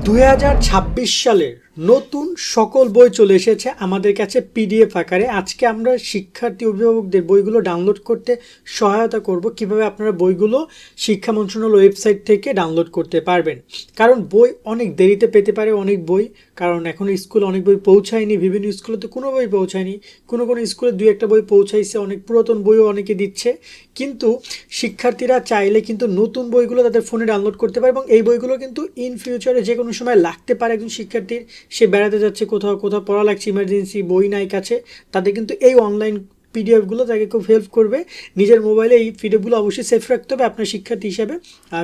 2026 সালের নতুন সকল বই চলে এসেছে আমাদের কাছে পিডিএফ আকারে। আজকে আমরা শিক্ষার্থী অভিভাবকদের বইগুলো ডাউনলোড করতে সহায়তা করব, কিভাবে আপনারা বইগুলো শিক্ষা মন্ত্রণালয় ওয়েবসাইট থেকে ডাউনলোড করতে পারবেন। কারণ বই অনেক দেরিতে পেতে পারে, অনেক বই, কারণ এখন স্কুলে অনেক বই পৌঁছায়নি, বিভিন্ন স্কুলে তো কোনো বই পৌঁছায়নি, কোনো স্কুলে দুই একটা বই পৌঁছাইছে, অনেক পুরাতন বইও অনেকে দিচ্ছে। কিন্তু শিক্ষার্থীরা চাইলে কিন্তু নতুন বইগুলো তাদের ফোনে ডাউনলোড করতে পারে এবং এই বইগুলো কিন্তু ইন ফিউচারে যে কোনো সময় লাগতে পারে। একজন শিক্ষার্থীর, সে বেড়াতে যাচ্ছে, কোথাও পড়া লাগছে, ইমার্জেন্সি বই নাই কাছে, তাদের কিন্তু এই অনলাইন পিডিএফগুলো তাকে খুব হেল্প করবে। নিজের মোবাইলে এই পিডিএফগুলো অবশ্যই সেফ রাখতে হবে আপনার শিক্ষার্থী হিসাবে,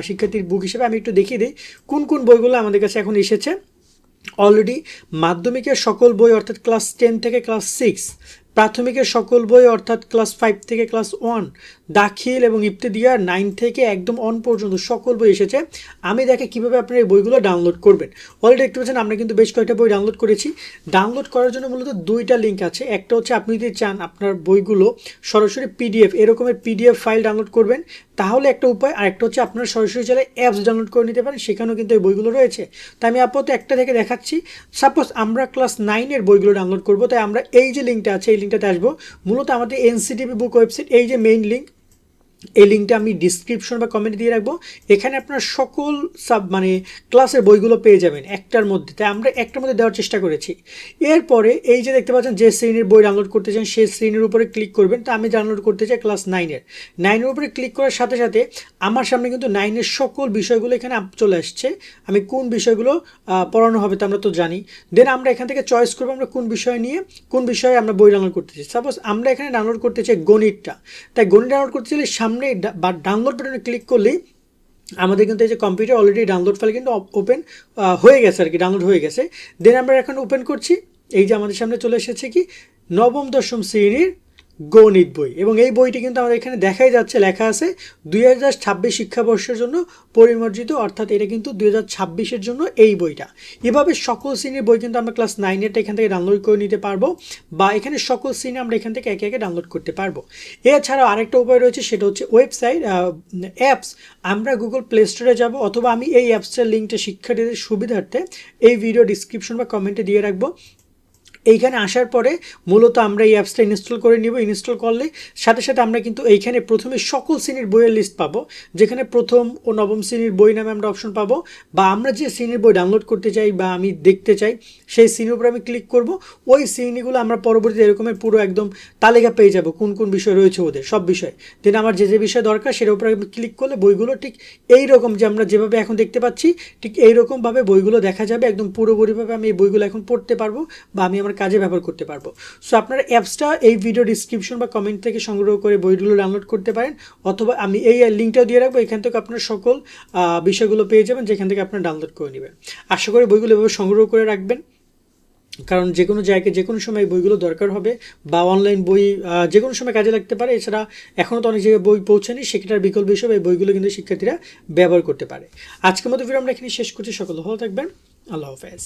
শিক্ষার্থীর বুক হিসেবে। আমি একটু দেখিয়ে দিই কোন কোন বইগুলো আমাদের কাছে এখন এসেছে। অলরেডি মাধ্যমিকের সকল বই অর্থাৎ ক্লাস 10 থেকে ক্লাস 6, প্রাথমিকের সকল বই অর্থাৎ ক্লাস 5 থেকে ক্লাস 1, দাখিল এবং ইবতেদিয়ার 9 থেকে একদম অন পর্যন্ত সকল বই এসেছে। আমি দেখে কীভাবে আপনারা এই বইগুলো ডাউনলোড করবেন। অলরেডি দেখতে পাচ্ছেন আমরা কিন্তু বেশ কয়েকটা বই ডাউনলোড করেছি। ডাউনলোড করার জন্য মূলত দুইটা লিঙ্ক আছে। একটা হচ্ছে আপনি যদি চান আপনার বইগুলো সরাসরি পিডিএফ, এরকমের পিডিএফ ফাইল ডাউনলোড করবেন, তাহলে একটা উপায়। আর একটা হচ্ছে আপনারা সরাসরি চাইলে অ্যাপস ডাউনলোড করে নিতে পারেন, সেখানেও কিন্তু এই বইগুলো রয়েছে। তাই আমি আপাতত একটা থেকে দেখাচ্ছি। সাপোজ আমরা ক্লাস 9-এর বইগুলো ডাউনলোড করবো, তাই আমরা এই যে লিঙ্কটা আছে এই লিঙ্কটাতে আসবো। মূলত আমাদের এনসিটিভি বুক ওয়েবসাইট, এই যে মেইন লিঙ্ক, এই লিঙ্কটা আমি ডিসক্রিপশন বা কমেন্টে দিয়ে রাখবো। এখানে আপনার সকল ক্লাসের বইগুলো পেয়ে যাবেন একটার মধ্যে। তাই আমরা একটার মধ্যে দেওয়ার চেষ্টা করেছি। এরপরে এই যে দেখতে পাচ্ছেন, যে শ্রেণীর বই ডাউনলোড করতে চান সেই শ্রেণীর উপরে ক্লিক করবেন। তা আমি ডাউনলোড করতে চাই ক্লাস 9-এর উপরে ক্লিক করার সাথে সাথে আমার সামনে কিন্তু 9-এর সকল বিষয়গুলো এখানে চলে আসছে। আমি কোন বিষয়গুলো পড়ানো হবে তা আমরা তো জানি। দেন আমরা এখান থেকে চয়েস করবো আমরা কোন বিষয় নিয়ে, কোন বিষয়ে আমরা বই ডাউনলোড করতে চাই। সাপোজ আমরা এখানে ডাউনলোড করতে চাই গণিতটা, তাই গণিত ডাউনলোড করতে চাইলে সামনে বা ডাউনলোড বাটনে ক্লিক করলেই আমাদের কিন্তু এই যে কম্পিউটার অলরেডি ডাউনলোড ফাইল কিন্তু ওপেন হয়ে গেছে আর কি, ডাউনলোড হয়ে গেছে। দেন আমরা এখন ওপেন করছি। এই যে আমাদের সামনে চলে এসেছে কি নবম দশম শ্রেণীর গণিত বই, এবং এই বইটি কিন্তু আমাদের এখানে দেখাই যাচ্ছে, লেখা আছে 2026 শিক্ষাবর্ষের জন্য পরিমার্জিত, অর্থাৎ এটা কিন্তু 2026-এর জন্য এই বইটা। এভাবে সকল শ্রেণীর বই কিন্তু আমরা ক্লাস 9-এরটা এখান থেকে ডাউনলোড করে নিতে পারবো, বা এখানে সকল শ্রেণী আমরা এখান থেকে একে একে ডাউনলোড করতে পারবো। এছাড়াও আরেকটা উপায় রয়েছে, সেটা হচ্ছে ওয়েবসাইট, অ্যাপস। আমরা গুগল প্লে স্টোরে যাব, অথবা আমি এই অ্যাপসটার লিঙ্কটা শিক্ষার্থীদের সুবিধার্থে এই ভিডিও ডিসক্রিপশন বা কমেন্টে দিয়ে রাখবো। এইখানে আসার পরে মূলত আমরা এই অ্যাপসটা ইনস্টল করে নিব। ইনস্টল করলে সাথে সাথে আমরা কিন্তু এইখানে প্রথমে সকল শ্রেণীর বইয়ের লিস্ট পাবো, যেখানে প্রথম ও নবম শ্রেণীর বই নামে আমরা অপশন পাবো, বা আমরা যে শ্রেণীর বই ডাউনলোড করতে চাই বা আমি দেখতে চাই সেই শ্রেণীর উপরে আমি ক্লিক করব। ওই শ্রেণীগুলো আমরা পরবর্তীতে এরকমের পুরো একদম তালিকা পেয়ে যাব, কোন কোন বিষয় রয়েছে ওদের সব বিষয়। দেন আমার যে যে বিষয় দরকার সেটার উপরে আমি ক্লিক করলে বইগুলো ঠিক এইরকম, যে আমরা যেভাবে এখন দেখতে পাচ্ছি ঠিক এইরকমভাবে বইগুলো দেখা যাবে। একদম পুরোপুরিভাবে আমি এই বইগুলো এখন পড়তে পারবো বা আমি আমার কাজে ব্যবহার করতে পারবো। সো আপনারা অ্যাপসটা এই ভিডিও ডিসক্রিপশন বা কমেন্ট থেকে সংগ্রহ করে বইগুলো ডাউনলোড করতে পারেন, অথবা আমি এই লিঙ্কটাও দিয়ে রাখবো। এখান থেকে আপনার সকল বিষয়গুলো পেয়ে যাবেন, যেখান থেকে আপনারা ডাউনলোড করে নেবেন। আশা করি বইগুলো এভাবে সংগ্রহ করে রাখবেন, কারণ যে কোনো জায়গায় যে কোনো সময় বইগুলো দরকার হবে, বা অনলাইন বই যে কোনো সময় কাজে লাগতে পারে। এছাড়া এখনও তো অনেক জায়গায় বই পৌঁছায়নি, সেটার বিকল্প হিসেবে এই বইগুলো কিন্তু শিক্ষার্থীরা ব্যবহার করতে পারে। আজকের মতো ভিডিও আমরা এখানে শেষ করছি। সকলে ভালো থাকবেন। আল্লাহ হাফেজ।